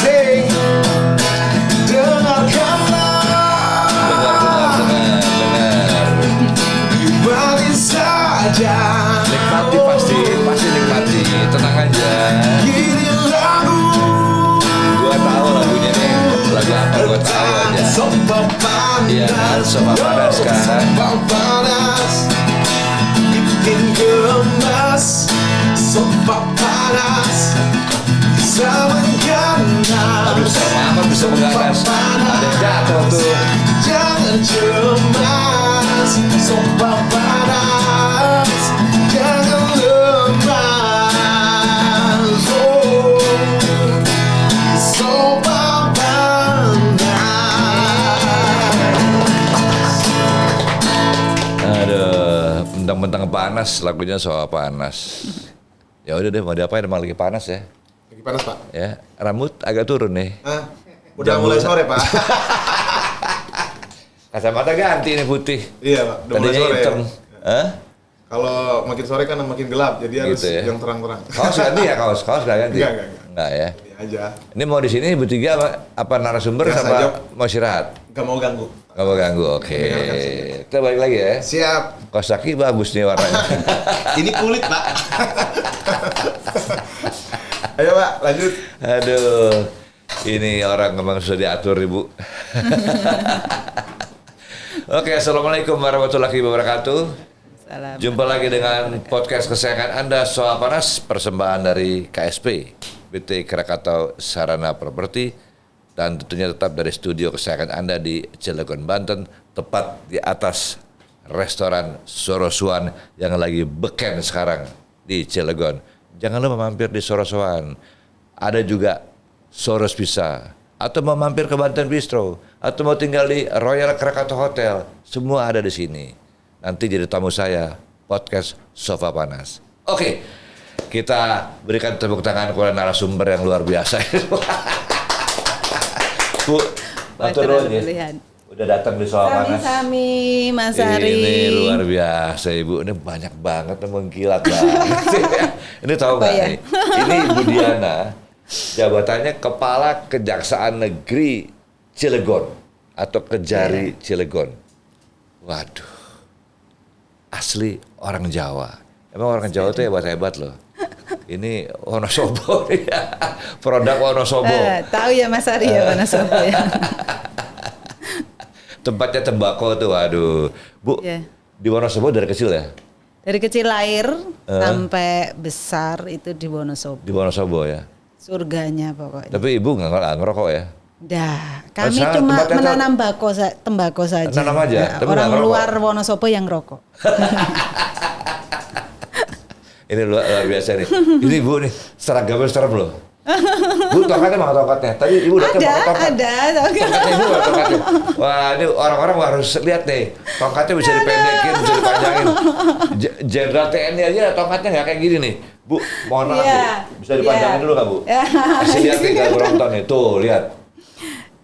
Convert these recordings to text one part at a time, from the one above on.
asing. Nikmati saja. Nikmati pasti nikmati, tenang aja. Ini lagu. Gua tahu lagunya nih, lagu apa gua tahu aja. Sopa Iya kan, Sopa Panas kan. Sopa panas, bikin gemas. Sopa panas, bisa mengganas. Aduh, sama amat bisa mengganas. Ada yang jatuh tuh. Jangan cemas, sopa panas, jangan lemas. Oh, sopa panas. Aduh, mentang-mentang panas, lagunya Soal Panas. Ya udah deh, mau diapain, emang lagi panas ya. Lagi panas, Pak? Ya, rambut agak turun nih. Hah? Udah mulai sore, Pak. Kacamata ganti nih putih. Iya, Pak. Udah mulai Tadinya sore. hitam. Hah? Kalau makin sore kan makin gelap, jadi harus Gitu ya. yang terang-terang. Kaos ganti ya, kaos nggak ganti? Enggak. Enggak ya. Ini aja, Ini mau di sini bertiga apa narasumber Biasa sama aja. mau istirahat? gak mau ganggu. Nggak mau ganggu, oke. Kita balik lagi ya. Siap. Kaos kaki bagus nih warnanya. Ini kulit, Pak. Ayo, Pak, lanjut. Aduh, ini orang memang sudah diatur Ibu. Oke, assalamualaikum warahmatullahi wabarakatuh. Salam. Jumpa lagi dengan podcast kesayangan Anda Soal Panas, persembahan dari KSP, PT Krakatau Sarana Properti, dan tentunya tetap dari studio kesayangan Anda di Cilegon, Banten, tepat di atas restoran Sorosuan yang lagi beken sekarang di Cilegon. Jangan lupa mampir di Sorosuan. Ada juga Soros Pizza, atau mau mampir ke Banten Bistro, atau mau tinggal di Royal Krakatau Hotel, semua ada di sini. Nanti jadi tamu saya, podcast Sofa Panas. Oke, kita berikan tepuk tangan kepada narasumber yang luar biasa. Bu, matur nuwun ya. Udah datang di Sofa Panas. Sami-sami, Mas Ari. Ini luar biasa Ibu, ini banyak banget mengkilat banget. Ini tahu Apa nggak ya? nih? Ini Ibu Diana, jabatannya Kepala Kejaksaan Negeri Cilegon atau Kejari Cilegon. Waduh. Asli orang Jawa. Emang orang Jawa tuh hebat-hebat loh. Ini Wonosobo nih. Produk Wonosobo. Tahu ya Mas Ari ya Wonosobo ya. Tempatnya tembakau tuh, waduh. Bu, Iya. di Wonosobo dari kecil ya? Dari kecil lahir sampai besar itu di Wonosobo. Di Wonosobo ya? Surganya pokoknya. Tapi Ibu nggak ngerokok ya? Dah, kami Sana cuma tempatnya menanam tembakau saja. Tanam aja, Nah, tapi orang nggak ngerokok. luar Wonosobo yang rokok. Ini luar biasa nih. Ini Ibu nih, seragamnya serem loh. Bu, tongkatnya mana tongkatnya? Tadi Ibu datang pakai tongkat. Ada. Tongkatnya Ibu nggak tongkatnya? Wah, ini orang-orang harus lihat nih. Tongkatnya bisa dipendekin, bisa dipanjangin. Jenderal TNI aja tongkatnya nggak kayak gini nih. Bu, mohon maaf Iya. Bu. Bisa dipanjangin Iya. dulu nggak Bu? Kasih lihat nih kalau nonton nih. Tuh, lihat.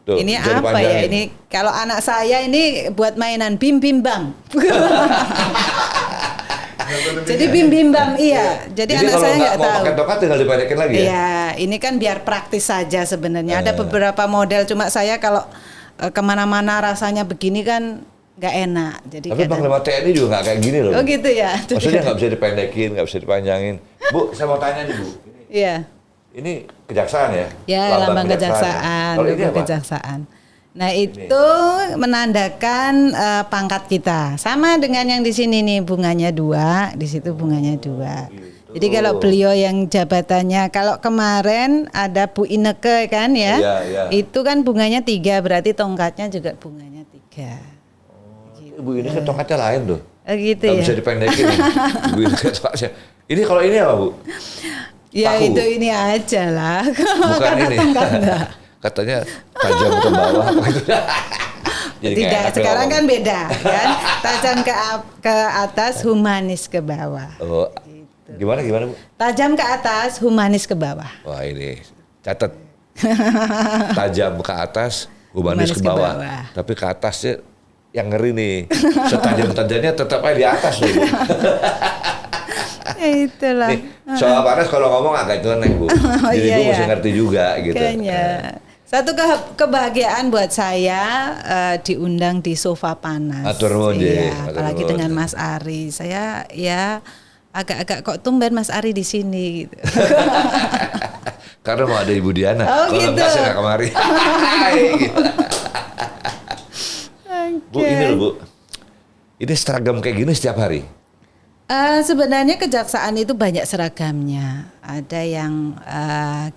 Tuh, Ini bisa apa ya? dipanjangin. Ini kalau anak saya ini buat mainan bim bam. Jadi bim bam iya. Jadi anak kalau saya nggak nggak mau tahu. pakai tongkat tinggal dipendekin lagi ya? Iya, ini kan biar praktis saja sebenarnya. Ada beberapa model, cuma saya kalau kemana-mana rasanya begini kan nggak enak. Jadi Tapi Panglima TNI juga nggak kayak gini loh. Oh gitu ya. Maksudnya nggak bisa dipendekin, nggak bisa dipanjangin. Bu, saya mau tanya nih Bu. Iya. Ini kejaksaan ya? Ya, lambang kejaksaan, Kalau ini logo apa? kejaksaan. Nah, itu menandakan pangkat kita. Sama dengan yang di sini nih, bunganya 2, di situ bunganya 2. Jadi kalau beliau yang jabatannya, kalau kemarin ada Bu Ineke kan ya, Iya, iya. itu kan bunganya 3, berarti tongkatnya juga bunganya 3. Ibu ini kan tongkatnya lain tuh. Oh gitu Nggak ya. bisa dipendekin. nih. Ibu ini kan tongkatnya. Ini kalau ini apa Bu? Ya Tahu. itu ini aja lah. Bukan Karena ini. tongkat enggak. Katanya tajam ke bawah apa gitu. Jadi nggak Tidak, enak sekarang ngomong. kan beda kan. Tajam ke atas, humanis ke bawah. Oh, gimana Bu? Tajam ke atas, humanis ke bawah. Wah ini catat. Tajam ke atas, humanis Humanis ke ke bawah. bawah. Tapi ke atasnya yang ngeri nih. Setajam-tajamnya tetap aja di atas loh. Bu. Ya itulah. Nih, soal panas kalau ngomong agak nyeleneh Bu. Jadi iya, Bu iya. mesti ngerti juga gitu. Kayaknya. Satu kebahagiaan buat saya diundang di sofa panas. Atur nuhun, Iya, Atur apalagi nuhun. dengan Mas Ari. Saya ya agak-agak kok tumben Mas Ari di sini gitu. Karena mau ada Ibu Diana. Oh, Kalau gitu. enggak saya nggak kemari. Gitu. Bu ini loh Bu. Ini seragam kayak gini setiap hari. Sebenarnya kejaksaan itu banyak seragamnya. Ada yang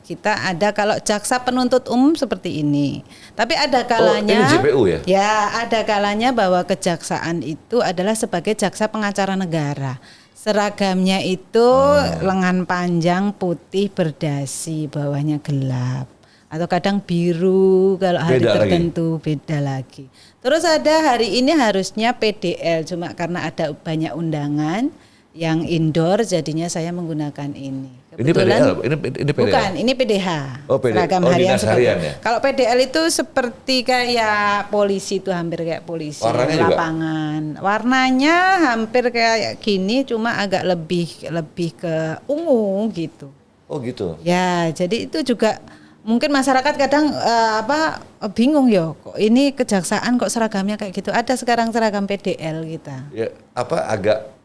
kita ada kalau jaksa penuntut umum seperti ini. Tapi ada kalanya. ini JPU ya? Ya, ada kalanya bahwa kejaksaan itu adalah sebagai jaksa pengacara negara. Seragamnya itu lengan panjang putih berdasi, bawahnya gelap. Atau kadang biru kalau hari Beda tertentu beda lagi. Terus ada hari ini harusnya PDL, cuma karena ada banyak undangan yang indoor jadinya saya menggunakan ini. Ini PDL, ini PDL. Bukan, ini PDH. Oh, Seragam oh, harian dinas seperti. harian ya? Kalau PDL itu seperti kayak polisi, itu hampir kayak polisi Warnanya juga? lapangan. Warnanya hampir kayak gini, cuma agak lebih ke ungu gitu. Oh gitu. Ya, jadi itu juga mungkin masyarakat kadang bingung ya, kok ini kejaksaan kok seragamnya kayak gitu. Ada sekarang seragam PDL kita. Ya agak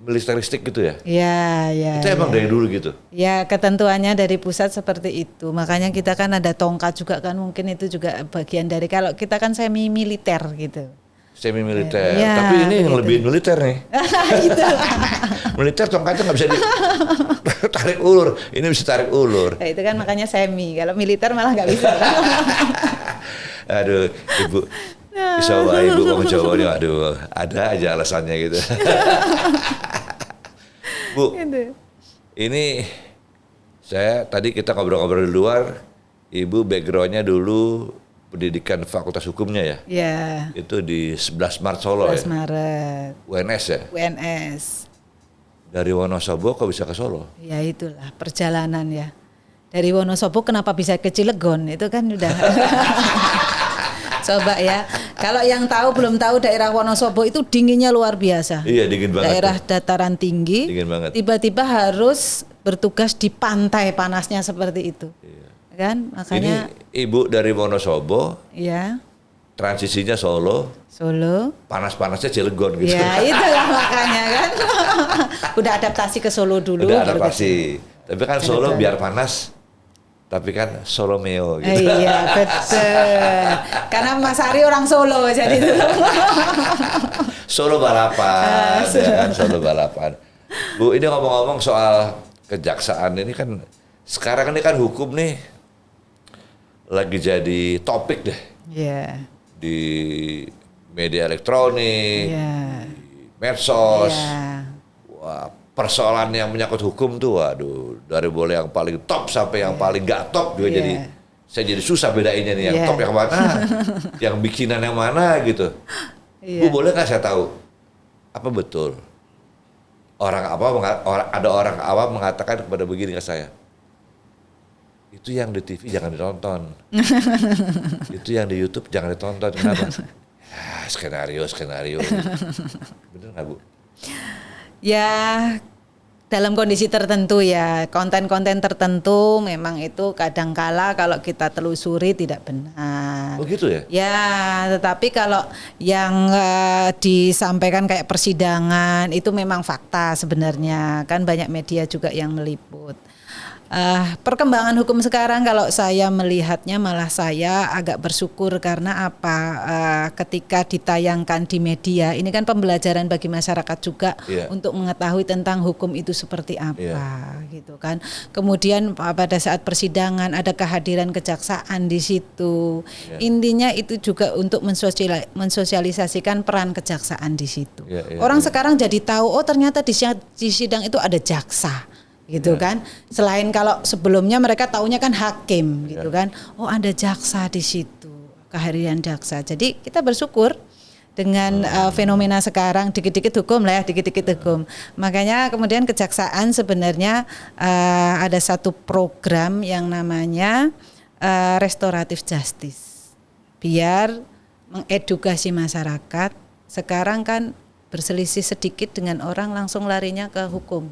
militeristik gitu ya. Ya. Itu emang dari dulu gitu. Ya, ketentuannya dari pusat seperti itu. Makanya kita kan ada tongkat juga kan, mungkin itu juga bagian dari, kalau kita kan semi militer gitu. Semi militer. Ya, Tapi ini yang begitu. lebih militer nih. Gitu. Militer tongkatnya nggak bisa tarik ulur. Ini bisa tarik ulur. Nah, itu kan makanya semi. Kalau militer malah nggak bisa. Aduh, Ibu. Bisa Ibu ngomong Jawanya, aduh, ada aja alasannya gitu. Bu, Gitu. ini saya tadi kita ngobrol-ngobrol di luar. Ibu backgroundnya dulu pendidikan fakultas hukumnya ya? Ya. Itu di 11 Maret Solo 11 ya? Maret. UNS ya? UNS. Dari Wonosobo kok bisa ke Solo? Ya itulah perjalanan ya. Dari Wonosobo kenapa bisa ke Cilegon? Itu kan udah. Coba ya. Kalau yang tahu belum tahu daerah Wonosobo itu dinginnya luar biasa. Iya, dingin banget. Daerah dataran tinggi. Dingin banget. Tiba-tiba harus bertugas di pantai panasnya seperti itu. Iya. Kan? Makanya Ini Ibu dari Wonosobo, ya, transisinya Solo, Solo. panas-panasnya Cilegon gitu. Ya, itulah makanya kan. Udah adaptasi ke Solo dulu. Udah baru ke adaptasi. Tapi kan Solo Cilegon. biar panas, tapi kan Solomeo gitu. Iya, betul. Karena Mas Ari orang Solo jadi itu. Solo balapan, ya kan Solo balapan. Bu, ini ngomong-ngomong soal kejaksaan ini kan, sekarang ini kan hukum nih lagi jadi topik deh Iya. di media elektronik, Iya. di medsos. Iya. Wah, persoalan yang menyangkut hukum tuh, waduh, dari boleh yang paling top sampai yang paling gak top juga Iya. jadi, saya jadi susah bedainnya nih, yang Iya. top yang mana, yang bikinan yang mana gitu. Iya. Bu, boleh nggak saya tahu, apa betul ada orang awam mengatakan kepada begini ke saya, itu yang di TV jangan ditonton, itu yang di YouTube jangan ditonton, kenapa? Ya, skenario. Bener nggak Bu? Ya, dalam kondisi tertentu ya, konten-konten tertentu memang itu kadangkala kalau kita telusuri tidak benar. Oh gitu ya? Ya, tetapi kalau yang disampaikan kayak persidangan itu memang fakta sebenarnya, kan banyak media juga yang meliput. Perkembangan hukum sekarang kalau saya melihatnya malah saya agak bersyukur karena apa? Ketika ditayangkan di media, ini kan pembelajaran bagi masyarakat juga untuk mengetahui tentang hukum itu seperti apa, gitu kan. Kemudian pada saat persidangan ada kehadiran kejaksaan di situ. Intinya itu juga untuk mensosialisasikan peran kejaksaan di situ. Orang sekarang jadi tahu, oh ternyata di sidang itu ada jaksa. Gitu kan, selain kalau sebelumnya mereka taunya kan hakim gitu kan, oh ada jaksa di situ, kehadiran jaksa. Jadi kita bersyukur dengan fenomena sekarang, dikit-dikit hukum lah ya, dikit-dikit hukum. Makanya kemudian kejaksaan sebenarnya ada satu program yang namanya restoratif justice, biar mengedukasi masyarakat. Sekarang kan berselisih sedikit dengan orang langsung larinya ke hukum.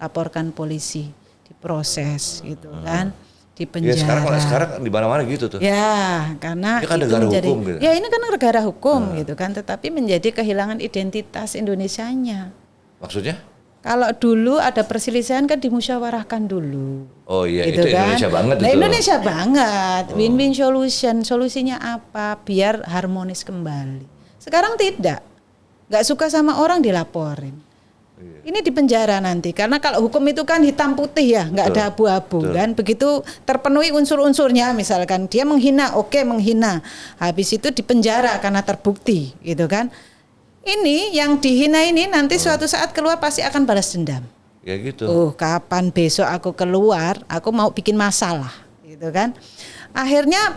laporkan polisi, diproses gitu kan, di Ya penjara. sekarang di mana-mana gitu tuh. Ya, karena Ini kan itu negara menjadi, hukum gitu. ya ini kan negara hukum gitu kan, tetapi menjadi kehilangan identitas Indonesianya. Maksudnya? Kalau dulu ada perselisihan kan dimusyawarahkan dulu. Oh iya, Gitu itu kan. Indonesia banget Nah, itu. Indonesia banget. Win-win solution. Solusinya apa? Biar harmonis kembali. Sekarang tidak. Nggak suka sama orang dilaporin. Ini di penjara nanti. Karena kalau hukum itu kan hitam putih ya, nggak ada abu-abu kan. Begitu terpenuhi unsur-unsurnya, misalkan dia menghina, oke menghina. Habis itu di penjara karena terbukti, gitu kan. Ini yang dihina ini nanti suatu saat keluar pasti akan balas dendam. Ya gitu. Oh, kapan besok aku keluar, aku mau bikin masalah, gitu kan. Akhirnya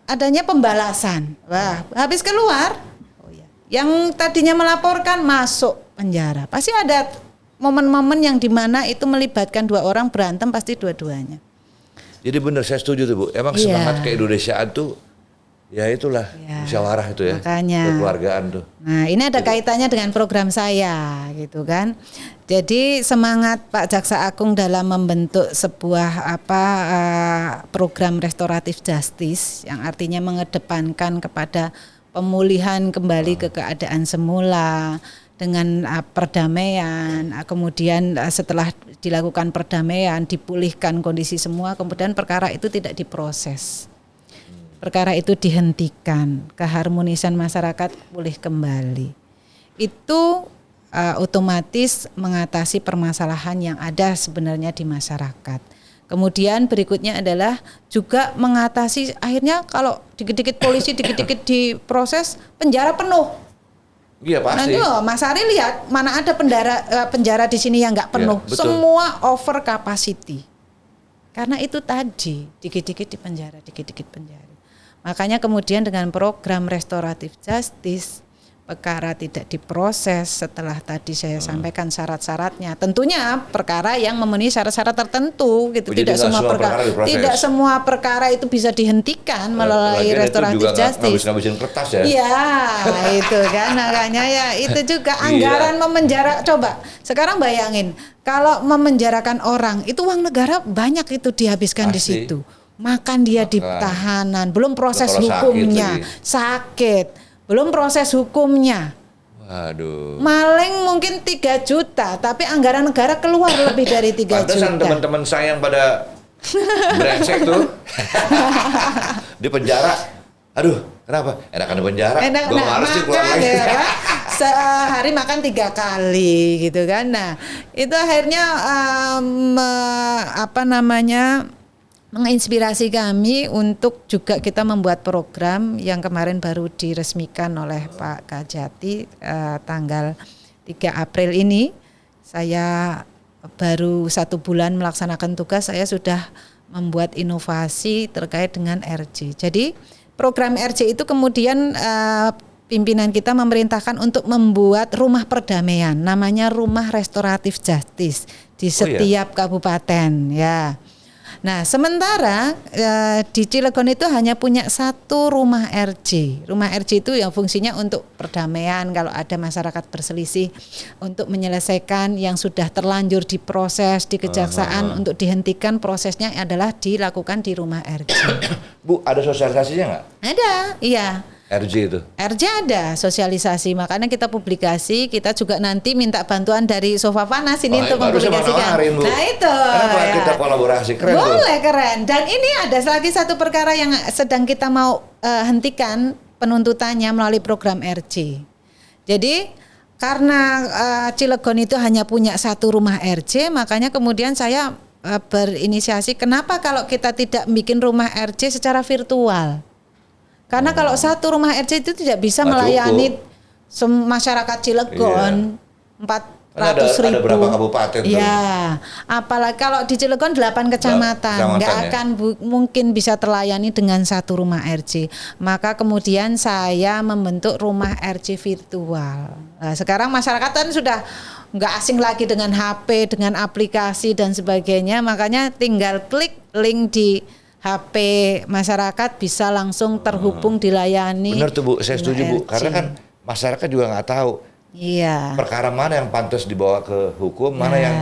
adanya pembalasan. Wah, habis keluar, yang tadinya melaporkan masuk penjara. Pasti ada momen-momen yang dimana itu melibatkan dua orang berantem, pasti dua-duanya. Jadi benar saya setuju tuh Bu. Emang Iya. semangat keindonesiaan tuh ya itulah musyawarah itu ya. Makanya. Kekeluargaan tuh. Nah, ini ada kaitannya dengan program saya, gitu kan. Jadi semangat Pak Jaksa Agung dalam membentuk sebuah program restoratif justice yang artinya mengedepankan kepada pemulihan kembali ke keadaan semula dengan perdamaian, kemudian setelah dilakukan perdamaian dipulihkan kondisi semua, kemudian perkara itu tidak diproses. Perkara itu dihentikan, keharmonisan masyarakat pulih kembali. Itu otomatis mengatasi permasalahan yang ada sebenarnya di masyarakat. Kemudian berikutnya adalah juga mengatasi akhirnya kalau dikit-dikit polisi, dikit-dikit diproses, penjara penuh. Iya pasti. Nanti Mas Ari lihat mana ada penjara di sini yang nggak penuh, betul. semua over capacity. Karena itu tadi dikit-dikit di penjara, dikit-dikit penjara. Makanya kemudian dengan program restoratif justice, perkara tidak diproses setelah tadi saya sampaikan syarat-syaratnya. Tentunya perkara yang memenuhi syarat-syarat tertentu gitu. Jadi Tidak semua perkara diproses. tidak semua perkara itu bisa dihentikan melalui Lagian restoratif itu juga justice. ngabisin kertas ya. Iya, itu kan makanya ya itu juga anggaran memenjara. Coba sekarang bayangin kalau memenjarakan orang itu uang negara banyak itu dihabiskan di Pasti. situ. Makan dia di tahanan, belum proses Kalau hukumnya, sakit, belum proses hukumnya. Waduh. Maling mungkin 3 juta, tapi anggaran negara keluar lebih dari 3 Pantesan juta. teman-teman saya yang pada brengsek tuh di penjara. Aduh, kenapa? Enakan di penjara. Gue males sih keluar lagi. Ya, sehari makan 3 kali gitu kan. Nah, itu akhirnya menginspirasi kami untuk juga kita membuat program yang kemarin baru diresmikan oleh Pak Kajati tanggal 3 April ini. Saya baru 1 bulan melaksanakan tugas, saya sudah membuat inovasi terkait dengan RJ. Jadi program RJ itu kemudian pimpinan kita memerintahkan untuk membuat rumah perdamaian, namanya Rumah Restoratif Justice di setiap kabupaten ya. Nah, sementara di Cilegon itu hanya punya 1 rumah RJ. Rumah RJ itu yang fungsinya untuk perdamaian kalau ada masyarakat berselisih, untuk menyelesaikan yang sudah terlanjur diproses di kejaksaan, untuk dihentikan prosesnya adalah dilakukan di rumah RJ. Bu, ada sosialisasinya nggak? Ada, iya. RJ itu? RJ ada sosialisasi, makanya kita publikasi, kita juga nanti minta bantuan dari Sofa Panas ini untuk mempublikasikan. Nah itu. Kenapa kita kolaborasi? Keren boleh tuh. Keren. Dan ini ada lagi 1 perkara yang sedang kita mau hentikan penuntutannya melalui program RJ. Jadi karena Cilegon itu hanya punya 1 rumah RJ, makanya kemudian saya berinisiasi, kenapa kalau kita tidak bikin rumah RJ secara virtual? Karena kalau 1 rumah RJ itu tidak bisa melayani masyarakat Cilegon 400.000. Ada berapa kabupaten tuh? Ya, apalagi kalau di Cilegon 8 kecamatan, nggak akan mungkin bisa terlayani dengan 1 rumah RJ. Maka kemudian saya membentuk rumah RJ virtual. Nah, sekarang masyarakat kan sudah nggak asing lagi dengan HP, dengan aplikasi dan sebagainya. Makanya tinggal klik link di HP masyarakat bisa langsung terhubung dilayani. Benar tuh Bu, saya setuju Bu. Karena kan masyarakat juga nggak tahu perkara mana yang pantas dibawa ke hukum, mana yang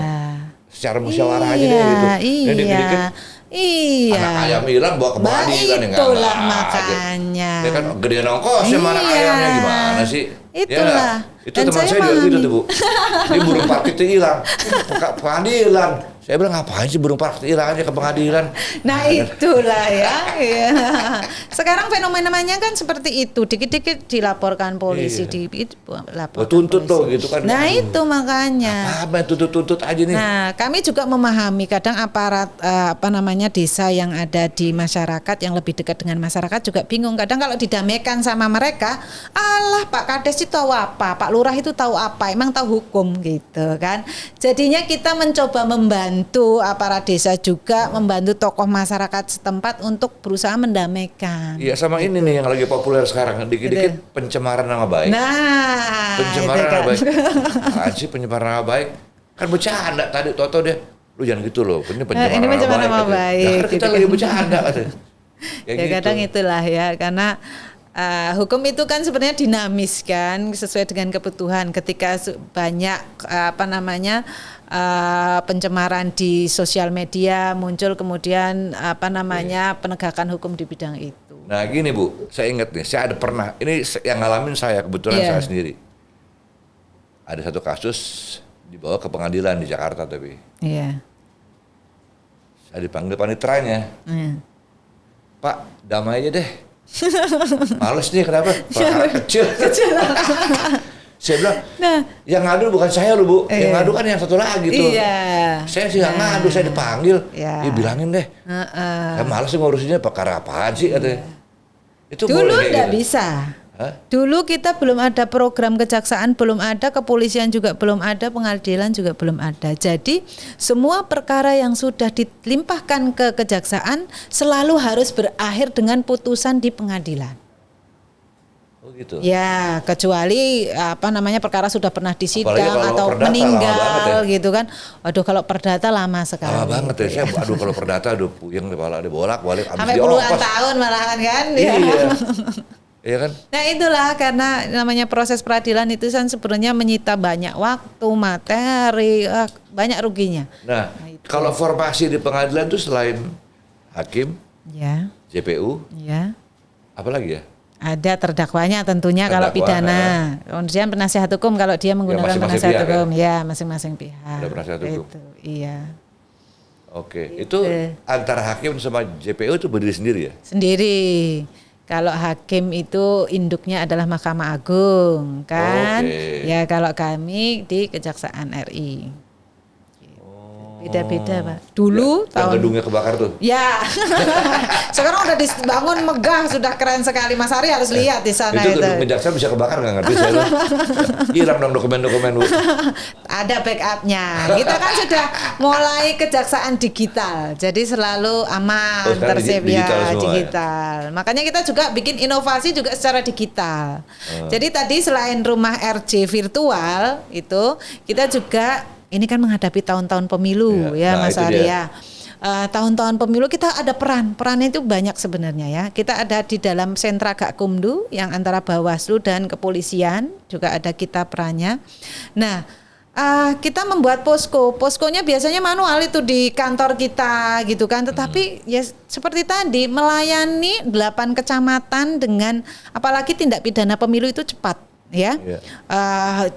secara musyawarah aja deh gitu. Iya. Dikit-dikit Iya. anak ayam hilang bawa ke pengadilan ya Itulah nggak makanya. aja. Ya kan gedean ongkosnya mana Iya. ayamnya gimana sih? Itulah. Ya, itu Dan teman saya saya juga gitu memahami. tuh Bu. Dia burung parkit itu hilang. Ke pengadilan. Saya bilang ngapain sih burung parkit hilang aja ke pengadilan. Nah itulah ya. Iya. Sekarang fenomenanya kan seperti itu. Dikit-dikit dilaporkan polisi, dilaporkan Tuntut polisi. dong gitu kan. Nah itu makanya. Apa tuntut-tuntut aja nih. Nah, kami juga memahami kadang aparat desa yang ada di masyarakat yang lebih dekat dengan masyarakat juga bingung. Kadang kalau didamaikan sama mereka, alah Pak Kades itu tahu apa, Pak Lurah itu tahu apa, emang tahu hukum gitu kan. Jadinya kita mencoba membantu aparat desa juga, membantu tokoh masyarakat setempat untuk berusaha mendamaikan. Iya sama ini nih yang lagi populer sekarang. Dikit-dikit pencemaran nama baik. Nah, Pencemaran itu kan. nama baik. Apaan sih pencemaran nama baik? Kan bercanda tadi Toto dia. Lu jangan gitu loh. Ini pencemaran, Ini pencemaran nama katanya. baik, Ya, kan kita gitu lagi kan. bercanda katanya. Ya gitu. kadang itulah ya, karena hukum itu kan sebenarnya dinamis kan, sesuai dengan kebutuhan. Ketika banyak pencemaran di sosial media muncul, kemudian penegakan hukum di bidang itu. Nah gini Bu, saya ingat nih, saya ada pernah, ini yang ngalamin saya, kebetulan Iya. saya sendiri. Ada satu kasus dibawa ke pengadilan di Jakarta tapi. Iya. Saya dipanggil panitranya. Iya. Pak, damai aja deh. Males nih kenapa? Perkara kecil. Saya bilang, Nah, yang ngadu bukan saya loh Bu, yang Iya. ngadu kan yang satu lagi tuh. iya. Saya sih nggak ngadu, saya dipanggil. Iya. Ya bilangin deh. Saya males sih ngurusinnya perkara apaan sih katanya. Itu Dulu boleh kayak enggak gitu. bisa. Hah? Dulu kita belum ada program kejaksaan, belum ada kepolisian juga belum ada, pengadilan juga belum ada. Jadi semua perkara yang sudah dilimpahkan ke kejaksaan selalu harus berakhir dengan putusan di pengadilan. Oh gitu. Ya, kecuali perkara sudah pernah disidang Apalagi kalau atau perdata meninggal lama banget gitu kan. Waduh, kalau perdata lama sekali. Lama banget ya, saya kalau perdata puyeng kepala dibolak-balik habis Sampai puluhan diongkos. tahun malahan kan. Iya. Ya. Iya kan? Nah itulah karena namanya proses peradilan itu kan sebenarnya menyita banyak waktu, materi, banyak ruginya. Nah, itu. kalau formasi di pengadilan itu selain hakim, Ya, JPU, ya. apa lagi ya? Ada terdakwanya tentunya kalau Terdakwa, pidana. Kemudian penasihat hukum kalau dia menggunakan masing-masing penasihat pihak, hukum, ya masing-masing pihak. Ada penasihat hukum. Itu, iya. Oke, itu antara hakim sama JPU itu berdiri sendiri ya? Sendiri. Kalau hakim itu induknya adalah Mahkamah Agung, kan? Oke. Ya kalau kami di Kejaksaan RI. Beda-beda, Pak. Dulu Yang gedungnya kebakar tuh. Ya, sekarang udah dibangun megah, sudah keren sekali. Mas Ari harus lihat di sana Itu itu. gedung kejaksaan bisa kebakar nggak ngerti saya. Hilang dong dokumen-dokumen Bu. Ada backupnya. Kita kan sudah mulai kejaksaan digital, jadi selalu aman, Oh, sekarang tersebut digital semua ya? digital. Makanya kita juga bikin inovasi juga secara digital. Jadi tadi selain rumah RJ virtual itu, kita juga ini kan menghadapi tahun-tahun pemilu Iya. ya Nah, Mas itu Ari dia. ya. Tahun-tahun pemilu kita ada perannya itu banyak sebenarnya ya. Kita ada di dalam sentra Gakumdu yang antara Bawaslu dan kepolisian juga ada kita perannya. Nah, kita membuat poskonya biasanya manual itu di kantor kita gitu kan, tetapi ya seperti tadi melayani 8 kecamatan dengan apalagi tindak pidana pemilu itu cepat. Ya, Iya.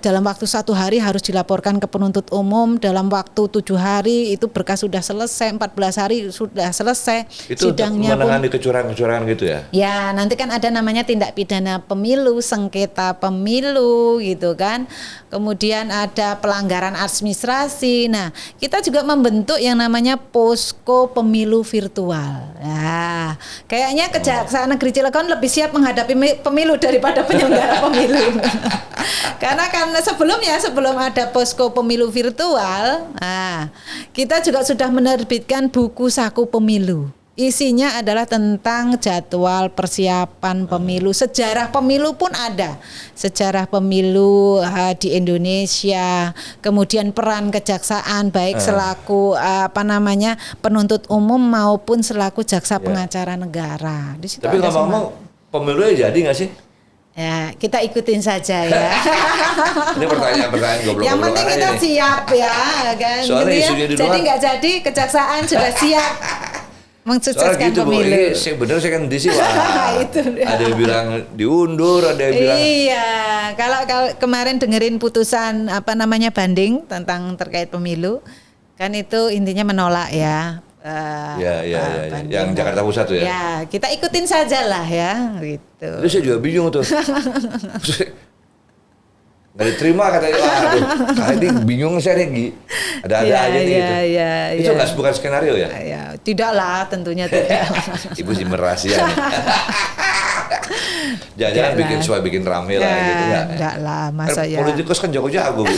dalam waktu 1 hari harus dilaporkan ke penuntut umum, dalam waktu 7 hari itu berkas sudah selesai, 14 hari sudah selesai, Itu untuk sidangnya pun. menangani kecurangan-kecurangan gitu ya? Ya, nanti kan ada namanya tindak pidana pemilu, sengketa pemilu gitu kan. Kemudian ada pelanggaran administrasi. Nah, kita juga membentuk yang namanya posko pemilu virtual. Nah, kayaknya Kejaksaan Negeri Cilegon lebih siap menghadapi pemilu daripada penyelenggara pemilu. Karena sebelum ada posko pemilu virtual, kita juga sudah menerbitkan buku saku pemilu. Isinya adalah tentang jadwal persiapan pemilu, sejarah pemilu pun ada, sejarah pemilu di Indonesia, kemudian peran kejaksaan baik selaku penuntut umum maupun selaku jaksa pengacara negara. Di situ Tapi ada ngomong-ngomong pemilunya jadi nggak sih? Ya, kita ikutin saja ya. Ini pertanyaan goblok-goblok. Yang penting kita ini. siap ya, kan. Soalnya Gitu isunya di Jadi luar. nggak jadi, kejaksaan sudah siap Soalnya mensukseskan gitu Bu, pemilu. ini saya bener saya kan di sini wah. Itu dia. Ada yang bilang diundur, ada yang bilang Iya, kalau kemarin dengerin putusan banding tentang terkait pemilu, kan itu intinya menolak ya. ya. banding. Yang Jakarta Pusat tuh ya. Ya, kita ikutin saja lah ya, gitu. Itu saya juga bingung tuh. Nggak diterima katanya. Aduh, kali ini bingung saya nih. Ada aja nih gitu. Itu nggak bukan skenario ya? Ya, tidak lah, tentunya tidak. Ibu sih merahasia nih. Jangan bikin rame lah gitu ya. Enggak lah, masa ya. Politikus kan jago-jago. Bu.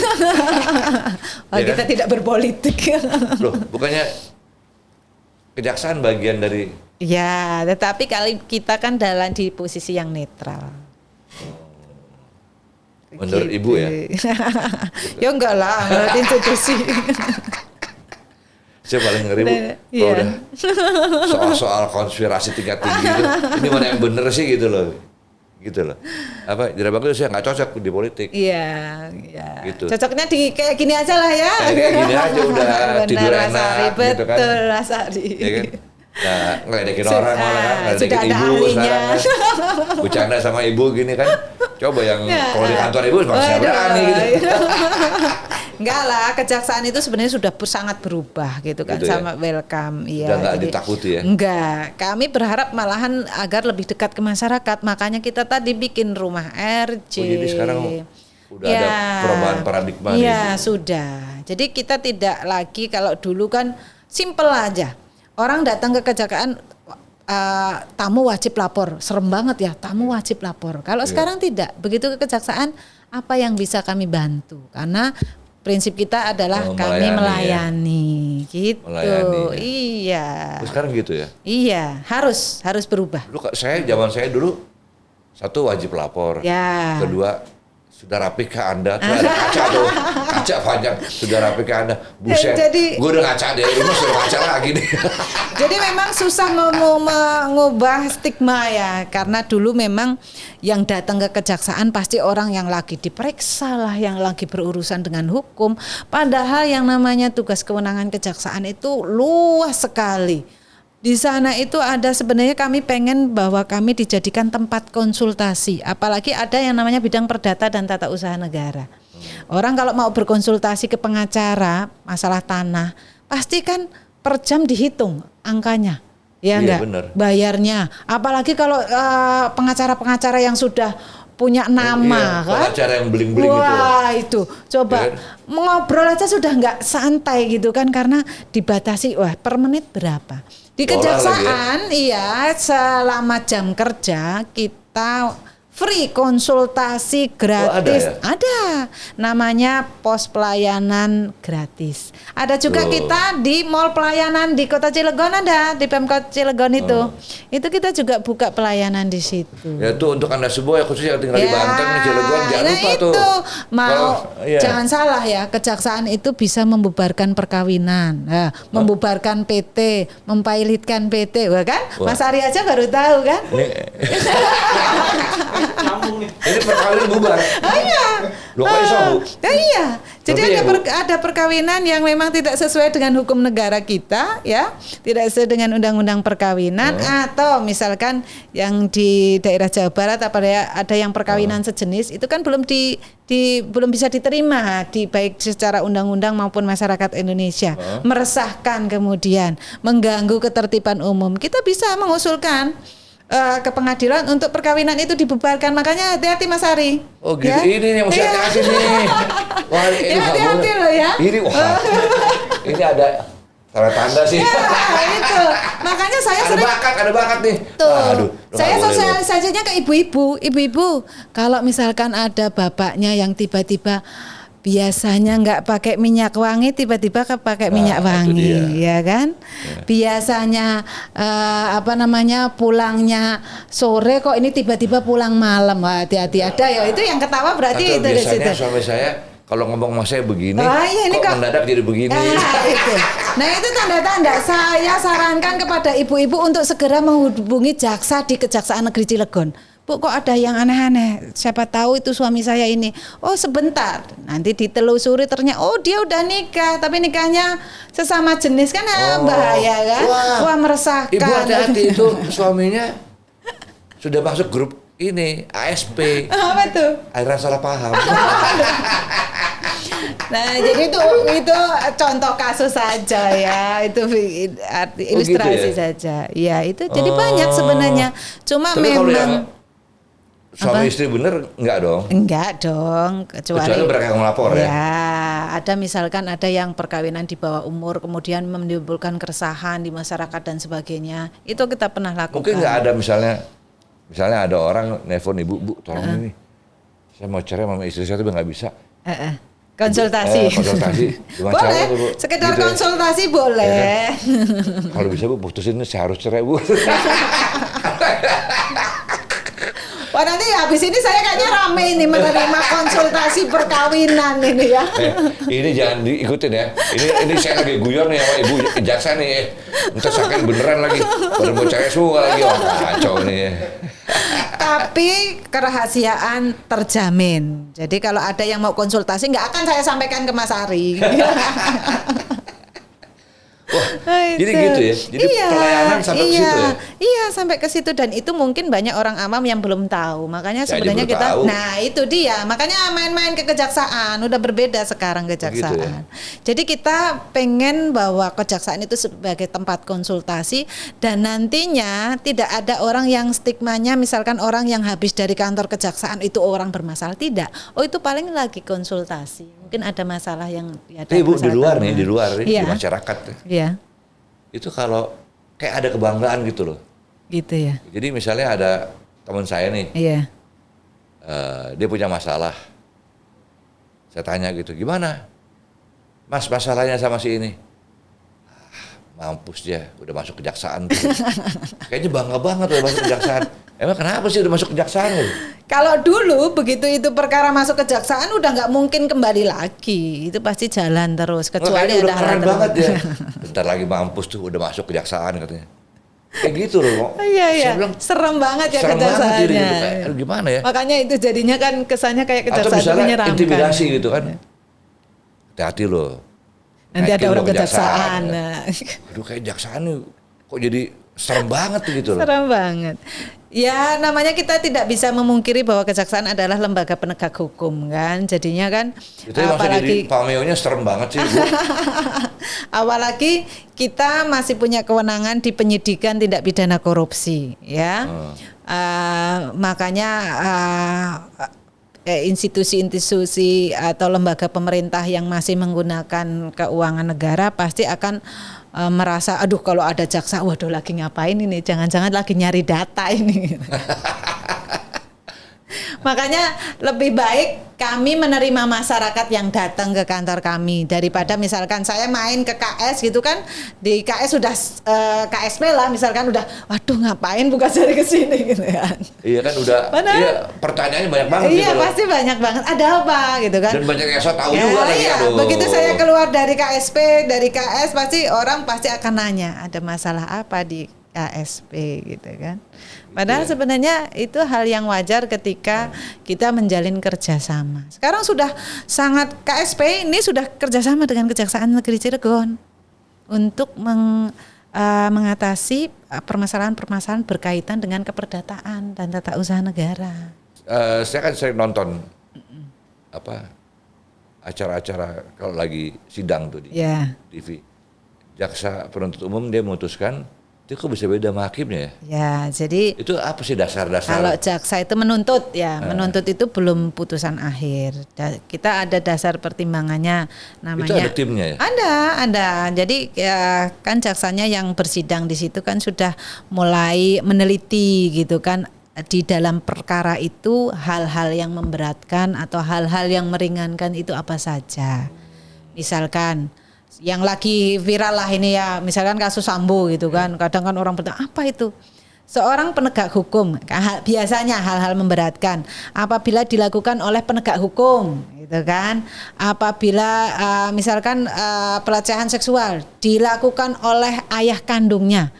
Kita tidak berpolitik. Loh, bukannya kejaksaan bagian dari. Ya, tetapi kali kita kan di posisi yang netral. Menurut Gitu. Ibu ya? Ya enggak lah, menurut institusi. Saya paling ngeri Bu, Iya. kalau udah soal-soal konspirasi tingkat tinggi itu, ini mana yang bener sih gitu loh. Jadi itu saya nggak cocok di politik. Iya. Gitu. Cocoknya di kayak gini aja lah ya. Kayak gini aja udah Benar, tidur Mas enak Ari, gitu kan. betul Mas Ari. Ya kan? Nah, ngeledekin orang malah kan, ngeledekin sudah ada ibu ahlinya. sekarang kan. Bercanda sama ibu gini kan. Coba yang Ya. kalau di kantor ibu saya berani gitu. Enggak lah, kejaksaan itu sebenarnya sudah sangat berubah gitu kan, Gitu ya? sama welcome. Iya. Udah nggak jadi- ditakuti ya? Enggak, kami berharap malahan agar lebih dekat ke masyarakat. Makanya kita tadi bikin rumah RJ. Oh, jadi sekarang udah ada perubahan paradigma nih, Iya, Bu. sudah. Jadi kita tidak lagi kalau dulu kan simple aja. Orang datang ke kejaksaan tamu wajib lapor. Serem banget ya, tamu wajib lapor. Kalau sekarang tidak. Begitu ke kejaksaan, apa yang bisa kami bantu? Karena prinsip kita adalah kami melayani, gitu. Melayani, ya. Iya. Terus sekarang gitu ya? Iya, harus berubah. Dulu zaman saya dulu satu wajib lapor. Ya. Kedua sudah rapi ke Anda tuh ada kaca tuh, kaca panjang sudah rapi ke Anda. Buset, Jadi- gue udah ngaca dari rumah sudah ngaca lagi nih. Jadi memang susah mengubah stigma ya, karena dulu memang yang datang ke kejaksaan pasti orang yang lagi diperiksa lah, yang lagi berurusan dengan hukum. Padahal yang namanya tugas kewenangan kejaksaan itu luas sekali. Di sana itu ada sebenarnya kami pengen bahwa kami dijadikan tempat konsultasi. Apalagi ada yang namanya bidang perdata dan tata usaha negara. Orang kalau mau berkonsultasi ke pengacara masalah tanah, pasti kan per jam dihitung angkanya. Ya Iya, enggak? bener. Bayarnya. Apalagi kalau pengacara-pengacara yang sudah punya nama Iya, kan. pengacara yang bling-bling gitu. Wah, itu. Coba Ya kan? ngobrol aja sudah nggak santai gitu kan, karena dibatasi per menit berapa. Di Dolar kejaksaan iya selama jam kerja kita free konsultasi gratis. ada ya? Ada. Namanya pos pelayanan gratis. Ada juga Loh. kita di mall pelayanan di Kota Cilegon, ada di Pemkot Cilegon itu. Itu kita juga buka pelayanan di situ. Ya itu untuk Anda semua ya, khususnya yang tinggal di Banten, Cilegon, jangan nah lupa itu. tuh. Mau Iya. jangan salah ya, kejaksaan itu bisa membubarkan perkawinan, membubarkan PT, mempailitkan PT, kan? Wah. Mas Ari aja baru tahu kan? Ini perkawinan bubar. Oh iya. Loh, kok iso, Bu? Iya. Jadi Tapi ada, ya, Bu. ada perkawinan yang memang tidak sesuai dengan hukum negara kita, ya, tidak sesuai dengan undang-undang perkawinan, atau misalkan yang di daerah Jawa Barat ada yang perkawinan sejenis, itu kan belum belum bisa diterima di baik secara undang-undang maupun masyarakat Indonesia, meresahkan kemudian mengganggu ketertiban umum. Kita bisa mengusulkan ke pengadilan untuk perkawinan itu dibubarkan. Makanya hati-hati Mas Ari. Oh gitu, Ya? ini yang mesti Iya. hati-hati nih. Wah, ini Ya, nggak hati-hati boleh. loh ya. Ini wah, ini ada tanda-tanda sih. Ya, itu. Makanya saya Ada sering bakat nih. tuh. Aduh, Saya nggak boleh, sosialisasinya ke ibu-ibu. Kalau misalkan ada bapaknya yang tiba-tiba biasanya nggak pakai minyak wangi, tiba-tiba pakai minyak itu wangi, dia. ya kan? Biasanya pulangnya sore, kok ini tiba-tiba pulang malam. Wah, hati-hati ada ya. Itu yang ketawa berarti Atau itu di situ. biasanya suami saya kalau ngomong sama saya begini, Iya, ini kok mendadak jadi begini. Nah itu tanda-tanda. Saya sarankan kepada ibu-ibu untuk segera menghubungi jaksa di Kejaksaan Negeri Cilegon. Bu kok ada yang aneh-aneh, siapa tahu itu suami saya ini. Oh sebentar, nanti ditelusuri ternyata oh dia udah nikah, tapi nikahnya sesama jenis kan bahaya kan. Wah meresahkan. Ibu hati-hati itu suaminya sudah masuk grup ini ASP. Apa tuh? Akhirnya salah paham. Nah, jadi itu contoh kasus saja ya, itu ilustrasi gitu ya? saja. Ya, itu jadi banyak sebenarnya. Cuma Tapi kalau yang memang suami istri bener enggak dong? enggak dong, kecuali mereka yang melapor ya. Ya, ada misalkan ada yang perkawinan di bawah umur kemudian menimbulkan keresahan di masyarakat dan sebagainya. Itu kita pernah lakukan. Mungkin nggak ada misalnya ada orang nelpon ibu, Bu, tolong ini, saya mau cerai sama istri saya tapi nggak bisa. Konsultasi. Konsultasi. Gimana Boleh, caranya tuh, Bu? sekedar Gitu ya. konsultasi boleh. Kalau bisa Bu putusin, saya harus cerai Bu. Wah nanti habis ini saya kayaknya rame ini menerima konsultasi perkawinan ini ya. Ini jangan diikutin ya. Ini saya lagi guyon nih sama ibu jaksa nih. Entar sakit beneran lagi. Baru mau cerai semua lagi. Wah kacau nih. Tapi kerahasiaan terjamin. Jadi kalau ada yang mau konsultasi nggak akan saya sampaikan ke Mas Ari. Wah, jadi gitu ya. Jadi pelayanan sampai ke situ ya. Iya, sampai ke situ dan itu mungkin banyak orang awam yang belum tahu. Makanya Saya sebenarnya aja baru kita tahu. nah, itu dia. Makanya main-main ke kejaksaan udah berbeda sekarang kejaksaan. Begitu ya. Jadi kita pengen bahwa kejaksaan itu sebagai tempat konsultasi dan nantinya tidak ada orang yang stigmanya misalkan orang yang habis dari kantor kejaksaan itu orang bermasalah, tidak. Oh, itu paling lagi konsultasi. Mungkin ada masalah yang Tapi Ibu di luar nih, di Iya. masyarakat. Iya. Itu kalau kayak ada kebanggaan gitu loh. Gitu ya. Jadi misalnya ada teman saya nih, Iya. dia punya masalah. Saya tanya gitu, gimana? Mas masalahnya sama si ini? Mampus dia, udah masuk kejaksaan. Kayaknya bangga banget udah masuk kejaksaan. Emang kenapa sih udah masuk kejaksaan? Kalau dulu begitu itu perkara masuk kejaksaan udah nggak mungkin kembali lagi, itu pasti jalan terus kecuali udah ada hal keren tertentu. banget ya. Bentar lagi mampus tuh udah masuk kejaksaan katanya. Kayak gitu loh. Iya iya, Saya bilang, serem banget ya serem banget kejaksaannya. jadi gitu. Kayak, gimana ya? Makanya itu jadinya kan kesannya kayak Atau kejaksaan itu misalnya menyeramkan. intimidasi gitu kan. Hati-hati loh. Nanti ada Naikin orang lo kejaksaan. ya. Nah. Aduh kayak jaksaan nih kok jadi serem banget gitu loh. Serem banget. Ya namanya kita tidak bisa memungkiri bahwa kejaksaan adalah lembaga penegak hukum kan. Jadinya kan Itu masa jadi pameonya serem banget sih Bu. apalagi kita masih punya kewenangan di penyidikan tindak pidana korupsi ya. Makanya institusi-institusi atau lembaga pemerintah yang masih menggunakan keuangan negara pasti akan merasa aduh kalau ada jaksa waduh lagi ngapain ini, jangan-jangan lagi nyari data ini. Makanya lebih baik kami menerima masyarakat yang datang ke kantor kami daripada misalkan saya main ke KS gitu kan, di KS sudah KSP lah misalkan udah waduh ngapain buka jari ke sini gitu kan. Iya kan udah. Benar. Iya pertanyaannya banyak banget Iya gitu loh. pasti banyak banget, ada apa gitu kan. Dan banyak yang so tahu Ya, juga lagi. iya. Aduh. Begitu saya keluar dari KSP, dari KS pasti orang pasti akan nanya ada masalah apa di KSP gitu kan. Padahal sebenarnya itu hal yang wajar ketika kita menjalin kerjasama. Sekarang sudah sangat KSP ini sudah kerjasama dengan Kejaksaan Negeri Cilegon untuk mengatasi permasalahan-permasalahan berkaitan dengan keperdataan dan tata usaha negara. Saya kan sering nonton acara-acara kalau lagi sidang tuh di TV. Jaksa penuntut umum dia memutuskan, itu kok bisa beda sama hakimnya ya? Ya, jadi itu apa sih dasar-dasar? kalau jaksa itu menuntut ya, menuntut itu belum putusan akhir. Kita ada dasar pertimbangannya namanya. Itu ada timnya ya? Ada. Jadi ya, kan jaksanya yang bersidang di situ kan sudah mulai meneliti gitu kan di dalam perkara itu hal-hal yang memberatkan atau hal-hal yang meringankan itu apa saja. Misalkan yang lagi viral lah ini ya, misalkan kasus Sambo gitu kan. Kadang kan orang bertanya, apa itu? Seorang penegak hukum, biasanya hal-hal memberatkan apabila dilakukan oleh penegak hukum gitu kan. Apabila misalkan pelecehan seksual dilakukan oleh ayah kandungnya,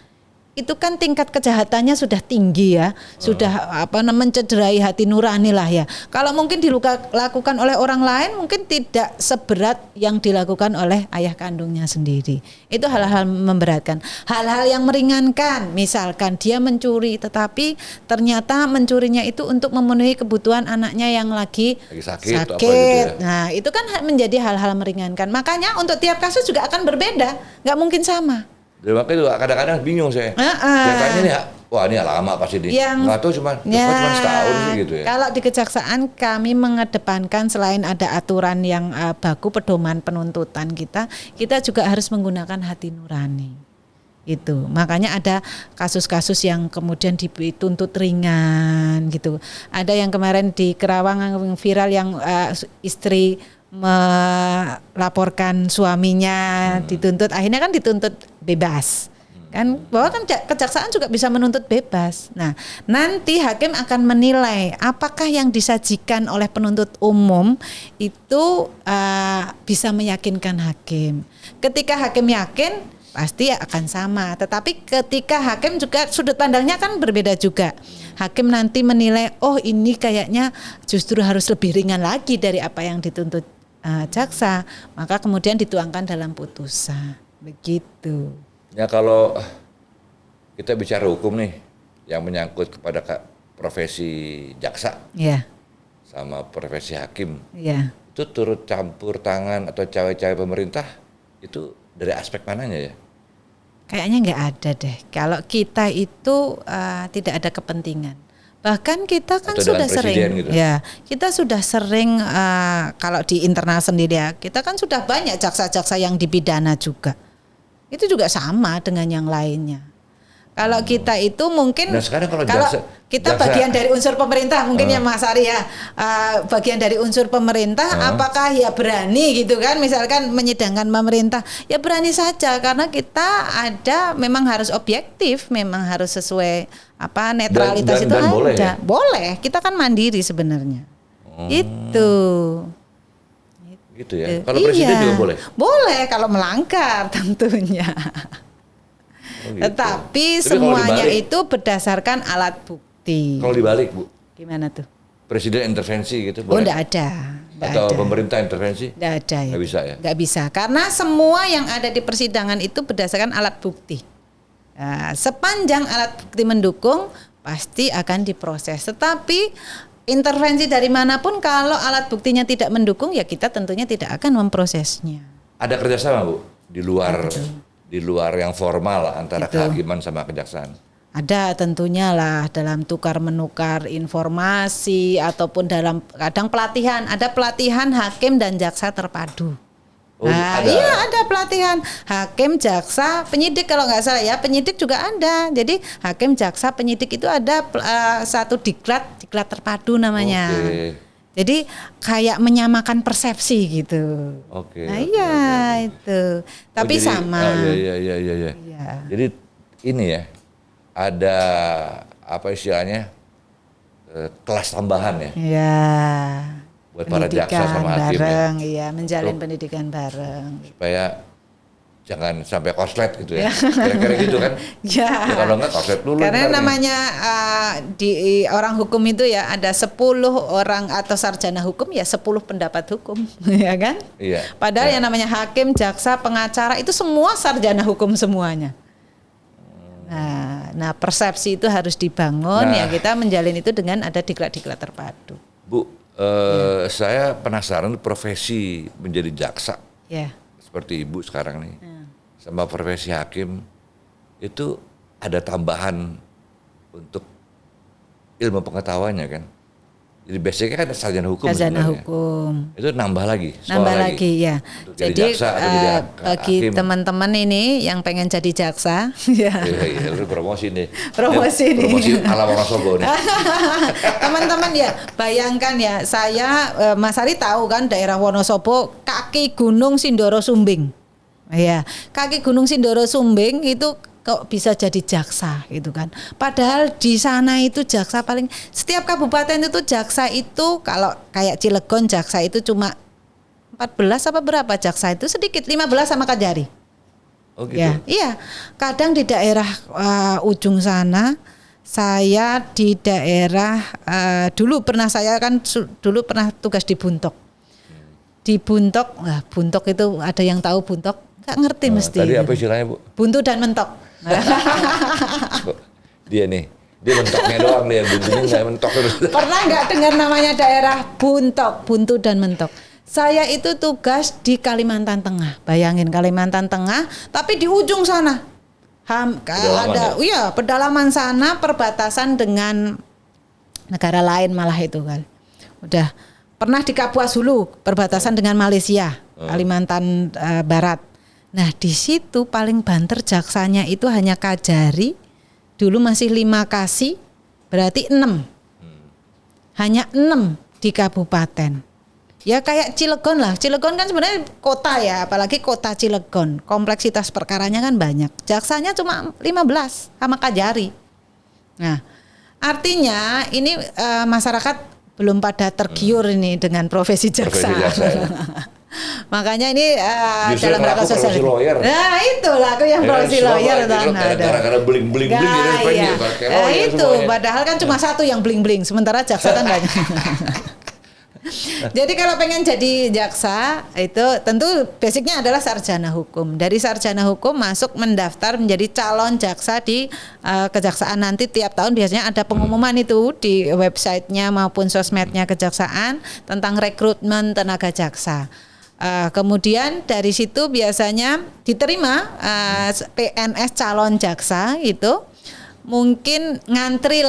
itu kan tingkat kejahatannya sudah tinggi ya, sudah mencederai hati nurani lah ya. Kalau mungkin dilakukan oleh orang lain mungkin tidak seberat yang dilakukan oleh ayah kandungnya sendiri. Itu hal-hal memberatkan. Hal-hal yang meringankan, misalkan dia mencuri tetapi ternyata mencurinya itu untuk memenuhi kebutuhan anaknya yang lagi sakit. Apa gitu ya. Nah, itu kan menjadi hal-hal meringankan. Makanya untuk tiap kasus juga akan berbeda, nggak mungkin sama. Jadi makanya itu kadang-kadang bingung saya. Ceritanya nih, wah ini lama pasti nih. Nggak tahu cuma setahun sih gitu ya. Kalau di kejaksaan kami mengedepankan selain ada aturan yang baku pedoman penuntutan kita juga harus menggunakan hati nurani. Itu makanya ada kasus-kasus yang kemudian dituntut ringan gitu. Ada yang kemarin di Kerawang yang viral yang istri melaporkan suaminya dituntut, akhirnya kan dituntut bebas kan, bahwa kan kejaksaan juga bisa menuntut bebas. Nah nanti hakim akan menilai apakah yang disajikan oleh penuntut umum itu bisa meyakinkan hakim. Ketika hakim yakin pasti akan sama, tetapi ketika hakim juga sudut pandangnya kan berbeda juga. Hakim nanti menilai, oh ini kayaknya justru harus lebih ringan lagi dari apa yang dituntut jaksa, maka kemudian dituangkan dalam putusan. Begitu. Ya kalau kita bicara hukum nih yang menyangkut kepada profesi jaksa sama profesi hakim, itu turut campur tangan atau cawe-cawe pemerintah itu dari aspek mananya ya? Kayaknya nggak ada deh. Kalau kita itu tidak ada kepentingan. Bahkan kita kan sudah sering, gitu. Ya kita sudah sering kalau di internal sendiri ya, kita kan sudah banyak jaksa-jaksa yang dipidana juga. Itu juga sama dengan yang lainnya. Kalau kita itu mungkin, nah, sekarang kalau kita bagian dari unsur pemerintah mungkin ya Mas Ari ya, bagian dari unsur pemerintah, apakah ya berani gitu kan, misalkan menyidangkan pemerintah, ya berani saja karena kita ada memang harus objektif, memang harus sesuai netralitas itu dan ada. Boleh, ya? Boleh, kita kan mandiri sebenarnya. Itu. Gitu ya. Kalau presiden juga boleh. Boleh kalau melanggar tentunya. Gitu. Tetapi semuanya itu berdasarkan alat bukti. Kalau dibalik Bu, gimana tuh? Presiden intervensi gitu Oh boleh? enggak ada. Atau pemerintah intervensi? Enggak ada ya. Enggak bisa ya? Enggak bisa, karena semua yang ada di persidangan itu berdasarkan alat bukti. Nah, sepanjang alat bukti mendukung pasti akan diproses. Tetapi intervensi dari manapun kalau alat buktinya tidak mendukung ya kita tentunya tidak akan memprosesnya. Ada kerjasama Bu di luar yang formal antara kehakiman sama kejaksaan? Ada tentunya lah dalam tukar menukar informasi ataupun dalam kadang pelatihan. Ada pelatihan hakim dan jaksa terpadu. Ada pelatihan hakim, jaksa, penyidik kalau nggak salah ya, penyidik juga ada. Jadi hakim, jaksa, penyidik itu ada satu diklat terpadu namanya. Jadi kayak menyamakan persepsi gitu. Itu. Tapi sama. Iya. Jadi ini ya, ada apa istilahnya kelas tambahan ya? Iya. Buat para jaksa sama hakim bareng, menjalin pendidikan bareng. Supaya jangan sampai koslet gitu ya. Kira-kira gitu kan? Ya kalau enggak koslet dulu. Karena namanya di orang hukum itu ya ada 10 orang atau sarjana hukum ya 10 pendapat hukum, ya kan? Iya. Padahal yang namanya hakim, jaksa, pengacara itu semua sarjana hukum semuanya. Nah persepsi itu harus dibangun ya, kita menjalin itu dengan ada diklat-diklat terpadu. Bu, saya penasaran profesi menjadi jaksa. Seperti Ibu sekarang nih, sama profesi hakim itu ada tambahan untuk ilmu pengetahuannya kan. Jadi basicnya kan sarjana hukum. Sarjana hukum. Itu nambah lagi. Ya. Jadi bagi teman-teman ini yang pengen jadi jaksa, lu promosi nih. Promosi ala Wonosobo nih. Teman-teman ya, bayangkan ya, saya Mas Ari tahu kan daerah Wonosobo, kaki Gunung Sindoro Sumbing. Ya, kaki Gunung Sindoro Sumbing itu kok bisa jadi jaksa gitu kan. Padahal di sana itu jaksa paling, setiap kabupaten itu jaksa itu kalau kayak Cilegon jaksa itu cuma 14 apa berapa jaksa itu sedikit, 15 sama Kajari. Oh gitu. Ya, iya. Kadang di daerah ujung sana, saya di daerah dulu pernah tugas di Buntok. Di Buntok, Buntok itu ada yang tahu Buntok? Nggak ngerti mesti. Tadi apa gitu. istilahnya Bu? Buntu dan mentok. Dia mentoknya doang dia, buntunya nggak mentok terus. Pernah nggak dengar namanya daerah Buntok, Buntu dan Mentok? Saya itu tugas di Kalimantan Tengah. Bayangin Kalimantan Tengah, tapi di ujung sana. Pedalaman sana perbatasan dengan negara lain malah itu kan. Udah pernah di Kapuas Hulu, perbatasan dengan Malaysia, Kalimantan Barat. Nah, di situ paling banter jaksanya itu hanya Kajari. Dulu masih 5 Kasih, berarti 6. Hanya 6 di kabupaten. Ya kayak Cilegon lah. Cilegon kan sebenarnya kota ya, apalagi kota Cilegon. Kompleksitas perkaranya kan banyak. Jaksanya cuma 15 sama Kajari. Nah, artinya ini masyarakat belum pada tergiur ini dengan profesi jaksa. Makanya ini dalam rangka sosial. Nah, itulah aku yang profesi lawyer gara-gara bling-bling itu padahal kan cuma satu yang bling-bling, sementara jaksa kan banyak. Jadi kalau pengen jadi jaksa itu tentu basicnya adalah sarjana hukum. Dari sarjana hukum masuk mendaftar menjadi calon jaksa di kejaksaan. Nanti tiap tahun biasanya ada pengumuman itu di websitenya maupun sosmednya kejaksaan tentang rekrutmen tenaga jaksa. Kemudian dari situ biasanya diterima PNS calon jaksa itu mungkin ngantri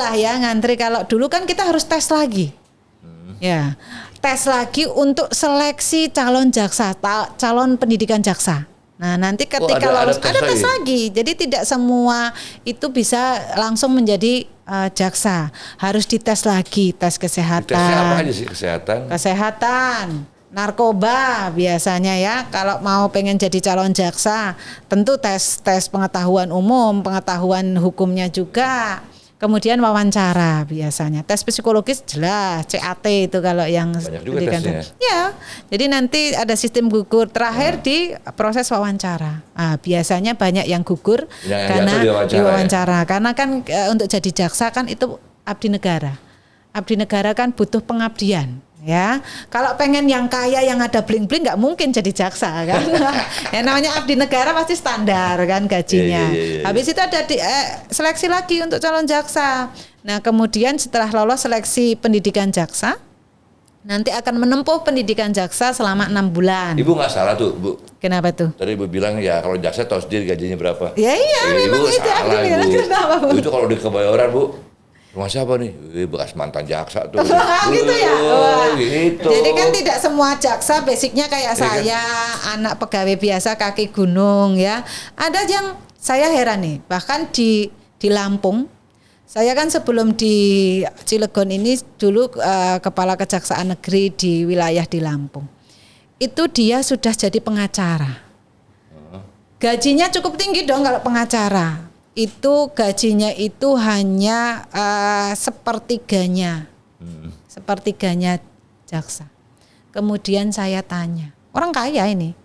kalau dulu kan kita harus tes lagi. Ya, tes lagi untuk seleksi calon jaksa, calon pendidikan jaksa. Nah, nanti ketika lolos ada tes lagi. Jadi tidak semua itu bisa langsung menjadi jaksa. Harus dites lagi, tes kesehatan. Tesnya apa aja sih kesehatan? Kesehatan, narkoba biasanya ya. Kalau mau pengen jadi calon jaksa, tentu tes pengetahuan umum, pengetahuan hukumnya juga. Kemudian wawancara biasanya, tes psikologis jelas, CAT itu kalau yang pendidikan. Ya, jadi nanti ada sistem gugur terakhir di proses wawancara. Biasanya banyak yang gugur karena diwawancara. Karena kan untuk jadi jaksa kan itu abdi negara. Abdi negara kan butuh pengabdian. Ya, kalau pengen yang kaya yang ada bling-bling nggak mungkin jadi jaksa kan. Yang namanya abdi negara pasti standar kan gajinya. Habis itu ada seleksi lagi untuk calon jaksa. Nah, kemudian setelah lolos seleksi pendidikan jaksa, nanti akan menempuh pendidikan jaksa selama 6 bulan. Ibu nggak salah tuh, Bu. Kenapa tuh? Tadi Ibu bilang ya kalau jaksa tahu sendiri gajinya berapa. Ya iya, memang Ibu itu salah, Ibu. Kenapa, Bu? Itu kalau di Kebayoran, Bu. Rumah siapa nih? Bekas mantan jaksa tuh. Gitu ya. Gitu. Jadi kan tidak semua jaksa basicnya kayak saya, anak pegawai biasa kaki gunung ya. Ada yang saya heran nih, bahkan di Lampung. Saya kan sebelum di Cilegon ini dulu kepala kejaksaan negeri di wilayah di Lampung. Itu dia sudah jadi pengacara. Gajinya cukup tinggi dong kalau pengacara. Itu gajinya itu hanya sepertiganya jaksa. Kemudian saya tanya, orang kaya ini,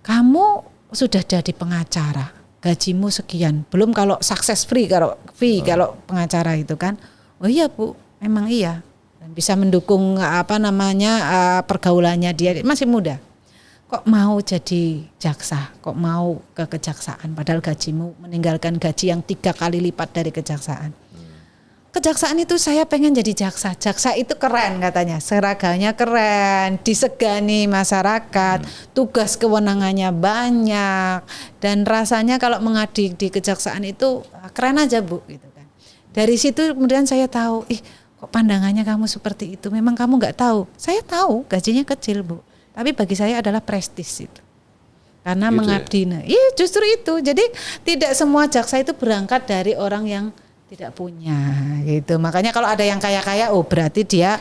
kamu sudah jadi pengacara, gajimu sekian, belum kalau sukses free kalau pengacara itu kan, oh iya Bu, memang iya, dan bisa mendukung pergaulannya dia masih muda. Kok mau jadi jaksa, kok mau ke kejaksaan padahal gajimu meninggalkan gaji yang 3 kali lipat dari kejaksaan. Kejaksaan itu saya pengen jadi jaksa. Jaksa itu keren katanya, seragamnya keren, disegani masyarakat, tugas kewenangannya banyak, dan rasanya kalau mengabdi di kejaksaan itu keren aja Bu gitu kan. Dari situ kemudian saya tahu, kok pandangannya kamu seperti itu, memang kamu nggak tahu. Saya tahu gajinya kecil Bu. Tapi bagi saya adalah prestis itu. Karena gitu mengabdi. Iya justru itu. Jadi tidak semua jaksa itu berangkat dari orang yang tidak punya gitu. Makanya kalau ada yang kaya-kaya, berarti dia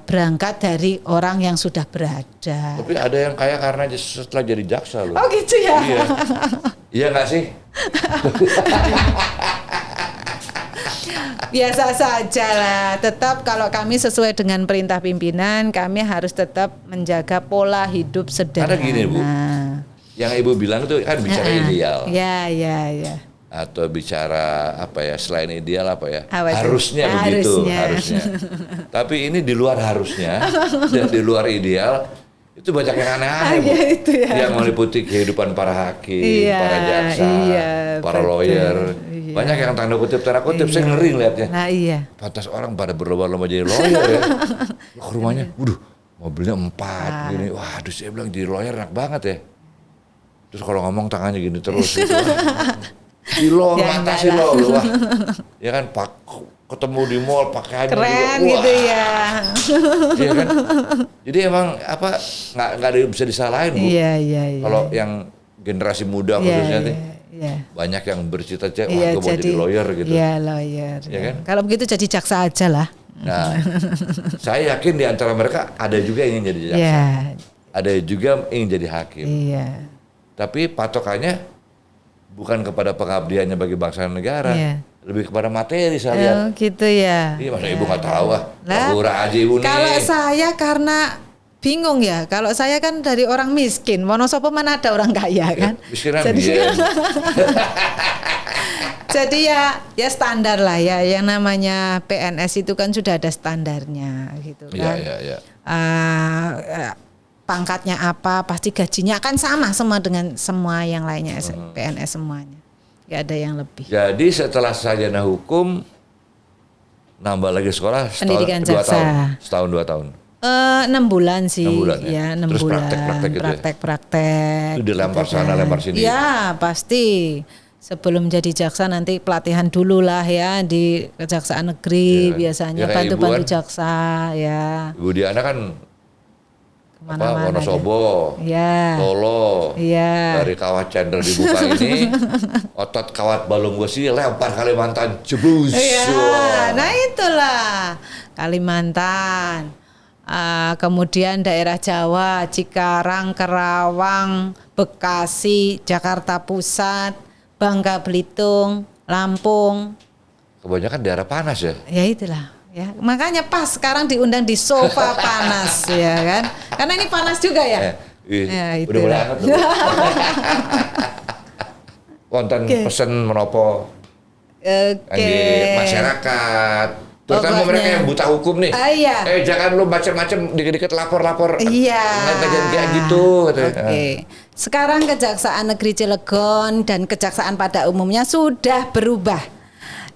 berangkat dari orang yang sudah berada. Tapi ada yang kaya karena setelah jadi jaksa loh. Oh gitu ya? Iya. Iya nggak sih? Biasa saja lah. Tetap kalau kami sesuai dengan perintah pimpinan, kami harus tetap menjaga pola hidup sederhana. Karena gini Bu, yang Ibu bilang itu kan bicara ideal. Ya. Atau bicara apa ya, selain ideal apa ya, Apa itu? harusnya begitu, harusnya. Tapi ini di luar harusnya dan di luar ideal, itu banyak yang aneh-aneh, Bu. itu ya. Yang meliputi kehidupan para hakim, para jaksa, para betul. lawyer. Iya. Banyak yang tanda kutip, saya ngeri ngeliatnya. Nah iya. Pantas orang pada berlomba-lomba jadi lawyer ya. Ke rumahnya, waduh, mobilnya 4 gini. Waduh, saya bilang jadi lawyer enak banget ya. Terus kalau ngomong tangannya gini terus gitu. Silo, Ya, mata enggak silo lah. lu, wah. Ya kan, ketemu di mall pakaiannya Keren juga, gitu ya. Iya kan? Jadi emang apa nggak ada yang bisa disalahin, Bu. Iya. Kalau yang generasi muda khususnya nih, Iya. banyak yang bercita-cita, wah Iya, gue mau jadi lawyer gitu. Iya, lawyer. Iya kan? Kalau begitu jadi jaksa aja lah. Nah, saya yakin di antara mereka ada juga yang ingin jadi jaksa, Iya. ada juga yang ingin jadi hakim. Iya. Tapi patokannya bukan kepada pengabdiannya bagi bangsa dan negara, Iya. lebih kepada materi saya lihat. Oh, gitu ya. Iya, masa Ibu nggak tahu ah, Lah, pura aja Ibu nih. Kalau saya karena bingung ya, kalau saya kan dari orang miskin, Wonosobo mana ada orang kaya kan? Miskinan Jadi, dia. jadi ya standar lah ya, yang namanya PNS itu kan sudah ada standarnya gitu kan. Iya. Pangkatnya apa, pasti gajinya akan sama semua dengan semua yang lainnya, PNS semuanya. Gak ada yang lebih. Jadi setelah sarjana hukum nambah lagi sekolah Pendidikan 2 jaksa. tahun, setahun 2 tahun. 6 bulan sih, 6 bulan ya? 6 Terus bulan. praktek-praktek gitu ya? Praktek. Itu dilempar sana, lempar sini. Ya pasti. Sebelum jadi jaksa nanti pelatihan dulu lah ya di Kejaksaan Negeri Ya, biasanya ya kayak bantu-bantu Ibu kan. jaksa ya. Ibu Diana kan Kemana-mana Wonosobo, Ya. Solo, Iya. dari kawat cendol dibuka ini, otot kawat balung besi lempar Kalimantan, jeblus. Iya, Wah. nah itulah Kalimantan. Kemudian daerah Jawa, Cikarang, Kerawang, Bekasi, Jakarta Pusat, Bangka Belitung, Lampung. Kebanyakan daerah panas ya. Ya itulah. Ya, makanya pas sekarang diundang di sofa panas ya kan. Karena ini panas juga ya. Ya, Udah mulai hangat tuh. Wonten pesen menopo di masyarakat. Terutama Pokoknya. mereka yang buta hukum nih. Iya. Jangan lu macam-macam dikit-dikit lapor-lapor. Iya. Ngajarin kayak gitu. Oke. Sekarang Kejaksaan Negeri Cilegon dan Kejaksaan pada umumnya sudah berubah.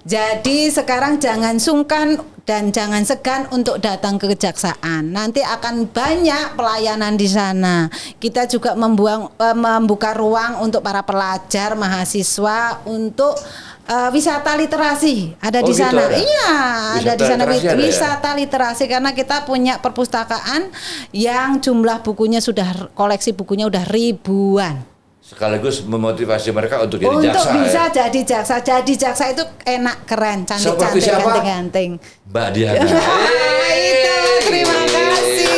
Jadi sekarang jangan sungkan dan jangan segan untuk datang ke kejaksaan. Nanti akan banyak pelayanan di sana. Kita juga membuka ruang untuk para pelajar, mahasiswa untuk wisata literasi ada di gitu sana. ada? Iya, ada di sana literasi ada ya? wisata literasi karena kita punya perpustakaan yang jumlah bukunya koleksi bukunya udah ribuan. Sekaligus memotivasi mereka untuk jadi Untuk jaksa. bisa Ya? jadi jaksa. Jadi jaksa itu enak, keren, Seperti cantik-cantik, siapa? ganteng-ganteng. Mbak Diana. Itu, terima kasih.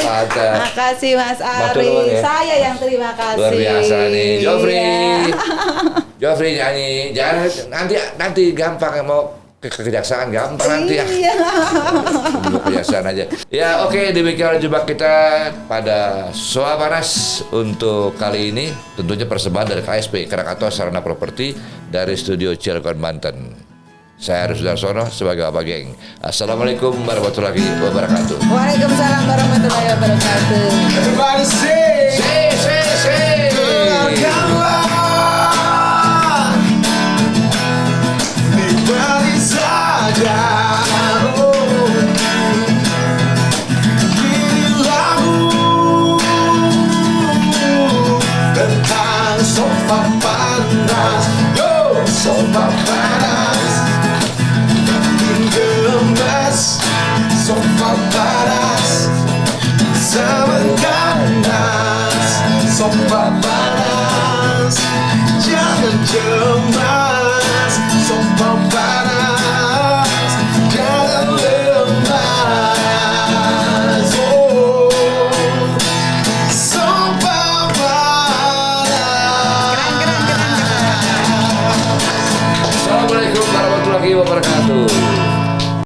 Mantap. Makasih Mas Matur Ari. nuwun ya. Saya yang terima kasih. Luar biasa nih, Jofri. Iya. Jofri nyanyi. Jangan nanti gampang mau ke kejaksaan gampang nanti ya. Iya. Untuk kejaksaan aja. Ya oke, demikian jumpa kita pada Soal Panas untuk kali ini. Tentunya persembahan dari KSP Krakatau Sarana Properti dari studio Cilegon, Banten. Saya Arif Sudarsono sebagai Bapak Geng. Assalamualaikum warahmatullahi wabarakatuh. Waalaikumsalam warahmatullahi wabarakatuh. Everybody say, Say. nikmati saja. Ini lagu tentang sofa panas. Yo, sofa panas. Gemes, sofa panas. Zaman ganas, sofa